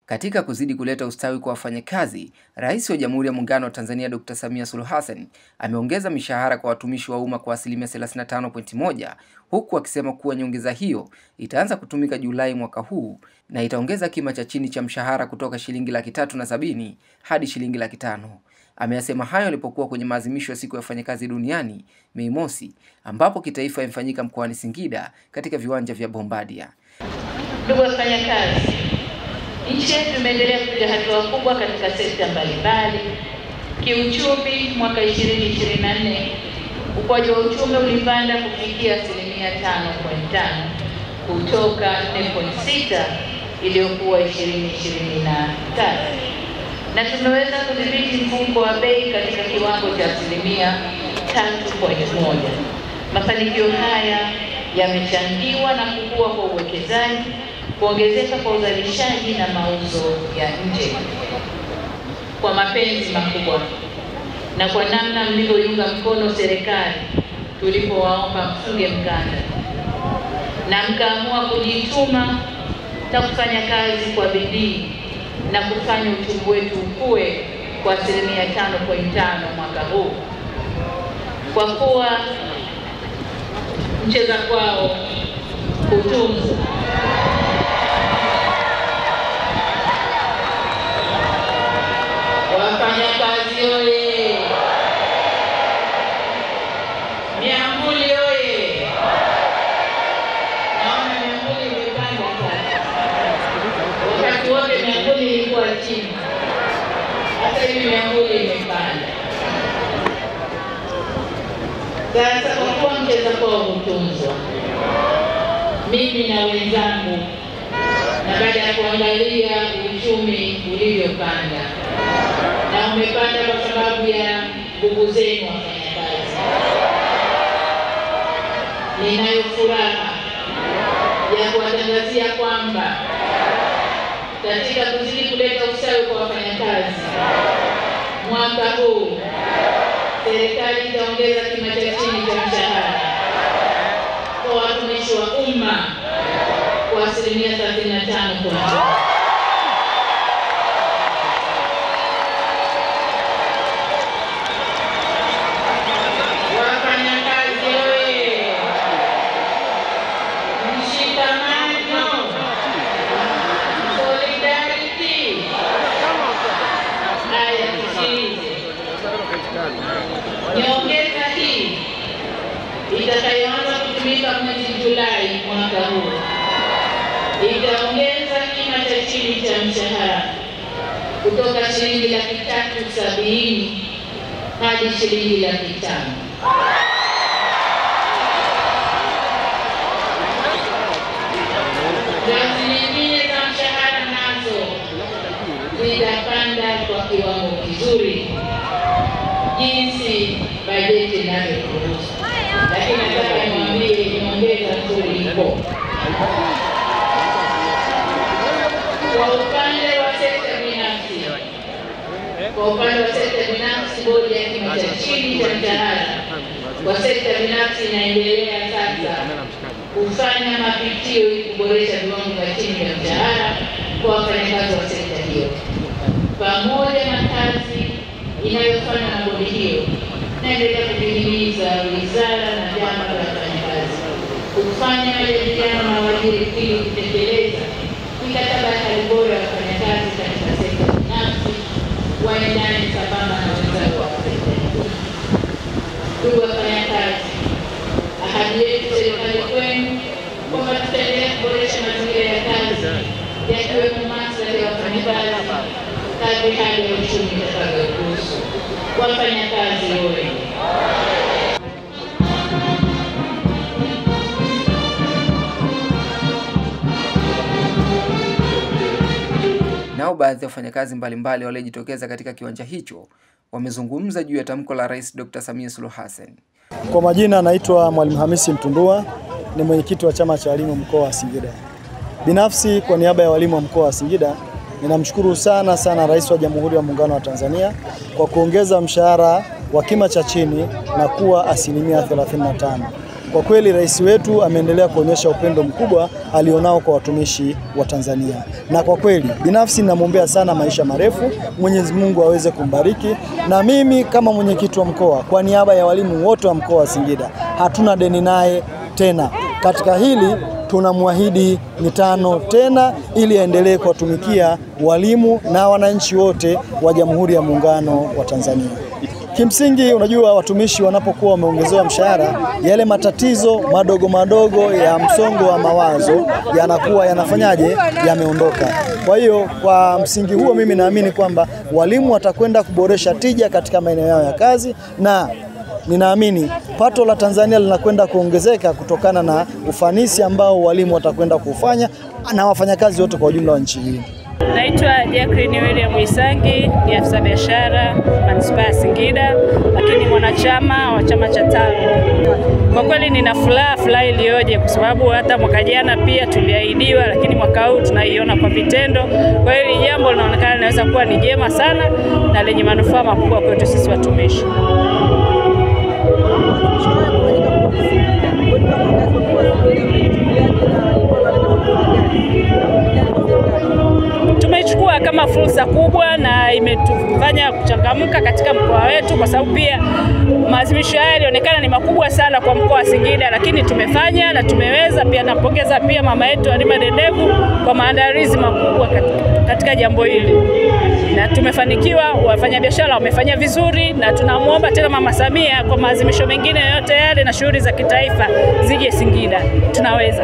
Katika kuzidi kuleta ustawi kwa wafanyakazi, Rais wa Jamhuri ya Muungano wa Tanzania Dr. Samia Suluhu Hassan ameongeza mishahara kwa watumishi wa umma kwa asilimia 35.1, huku akisema kuwa nyongeza hiyo itaanza kutumika Julai mwaka huu na itaongeza kima cha chini cha mshahara kutoka shilingi 370,000 hadi shilingi 500,000. Ameyasema hayo alipokuwa kwenye maadhimisho ya siku ya wafanyakazi duniani Mei Mosi, ambapo kitaifa imefanyika mkoani Singida katika viwanja vya Bombardier. Ndugu wafanyakazi, nchi yetu imeendelea kupiga hatua kubwa katika sekta mbalimbali. Kiuchumi, mwaka 2024 ukuaji wa uchumi ulipanda kufikia 5.5 kutoka 4.6 iliyokuwa 2023, na tumeweza kudhibiti mfumuko wa bei katika kiwango cha 3.1. Mafanikio haya yamechangiwa na kukua kwa uwekezaji, kuongezeka kwa uzalishaji na mauzo ya nje. Kwa mapenzi makubwa na kwa namna mlivyoiunga mkono serikali tulipowaomba mfunge mkanda na mkaamua kujituma na kufanya kazi kwa bidii na kufanya uchumi wetu ukue kwa 5.5 mwaka huu, kwa kuwa mcheza kwao kutunza. Wafanyakazi oye! Miambuli oye! Naona miambuli imepanda sasa. Wakati wote miambuli ilikuwa chini, hata hivi miambuli imepanda. Sasa kwa kuwa mcheza kwao kutunzwa, mimi na wenzangu, na baada ya kuangalia uchumi ulivyopanda, na umepanda kwa sababu ya nguvu zenu wafanyakazi, ninayo furaha ya kuwatangazia kwamba katika kuzidi kuleta usawa kwa wafanyakazi, mwaka huu serikali itaongeza kima cha chini cha mshahara kwa watumishi wa umma kwa 35%. Wafanyakazi oye! Mshikamano, solidarity. Haya, tusikilize. Nyongeza hii itakayoanza kutumika mwezi Julai mwaka huu itaongeza kima cha chini cha mshahara kutoka shilingi 370,000 hadi shilingi 500,000. Ngazi nyingine za mshahara nazo zitapanda kwa kiwango kizuri jinsi bajeti inavyoruhusu, lakini nataka niwaambie nyongeza nzuri ipo. Kwa upande wa sekta binafsi, bodi ya kima cha chini cha mshahara kwa sekta binafsi inaendelea sasa kufanya mapitio ili kuboresha viwango vya chini vya mshahara kwa wafanyakazi wa sekta hiyo. Pamoja na kazi inayofanywa na bodi hiyo, naendelea kuhimiza wizara na vyama vya wafanyakazi kufanya majadiliano na waajiri ili kutekeleza mikataba ya hali bora ya wafanyakazi katika sekta binafsi, waendane sambamba na wenzao wa sekta hiyo. Ndugu wafanyakazi, ahadi yetu serikali kwenu kwamba tutaendelea kuboresha mazingira ya kazi yakiwemo maslahi ya wafanyakazi kadri hali ya uchumi itakavyoruhusu. Wafanyakazi oye! Nao baadhi ya wafanyakazi mbalimbali waliojitokeza katika kiwanja hicho wamezungumza juu ya tamko la Rais Dr. Samia Suluhu Hassan. Kwa majina naitwa Mwalimu Hamisi Mtundua, ni mwenyekiti wa chama cha walimu mkoa wa Singida. Binafsi kwa niaba ya walimu wa mkoa wa Singida, ninamshukuru sana Rais wa Jamhuri ya Muungano wa Tanzania kwa kuongeza mshahara wa kima cha chini na kuwa 35%. Kwa kweli rais wetu ameendelea kuonyesha upendo mkubwa alionao kwa watumishi wa Tanzania, na kwa kweli binafsi namwombea sana maisha marefu, Mwenyezi Mungu aweze kumbariki. Na mimi kama mwenyekiti wa mkoa, kwa niaba ya walimu wote wa mkoa wa Singida, hatuna deni naye tena. Katika hili tunamwahidi mitano tena, ili aendelee kuwatumikia walimu na wananchi wote wa Jamhuri ya Muungano wa Tanzania. Kimsingi, unajua watumishi wanapokuwa wameongezewa mshahara, yale matatizo madogo madogo ya msongo wa mawazo yanakuwa yanafanyaje, yameondoka. Kwa hiyo kwa msingi huo mimi naamini kwamba walimu watakwenda kuboresha tija katika maeneo yao ya kazi, na ninaamini pato la Tanzania linakwenda kuongezeka kutokana na ufanisi ambao walimu watakwenda kufanya na wafanyakazi wote kwa ujumla wa nchi hii. Naitwa Jacqueline William Isangi, ni afisa biashara manispaa ya Singida, lakini mwanachama wa chama cha TALU. Kwa kweli nina furaha iliyoje, kwa sababu hata mwaka jana pia tuliahidiwa, lakini mwaka huu tunaiona kwa vitendo. Kwa hiyo hili jambo linaonekana linaweza kuwa ni jema sana na lenye manufaa makubwa kwetu sisi watumishi. Tumeichukua kama fursa kubwa na imetufanya kuchangamka katika mkoa wetu, kwa sababu pia maadhimisho haya yalionekana ni makubwa sana kwa mkoa wa Singida, lakini tumefanya na tumeweza. Pia napongeza pia mama yetu Halima Dendegu kwa maandalizi makubwa katika jambo hili, na tumefanikiwa. Wafanyabiashara wamefanya vizuri, na tunamuomba tena Mama Samia kwa maadhimisho mengine yote yale na shughuli za kitaifa zije Singida. Tunaweza.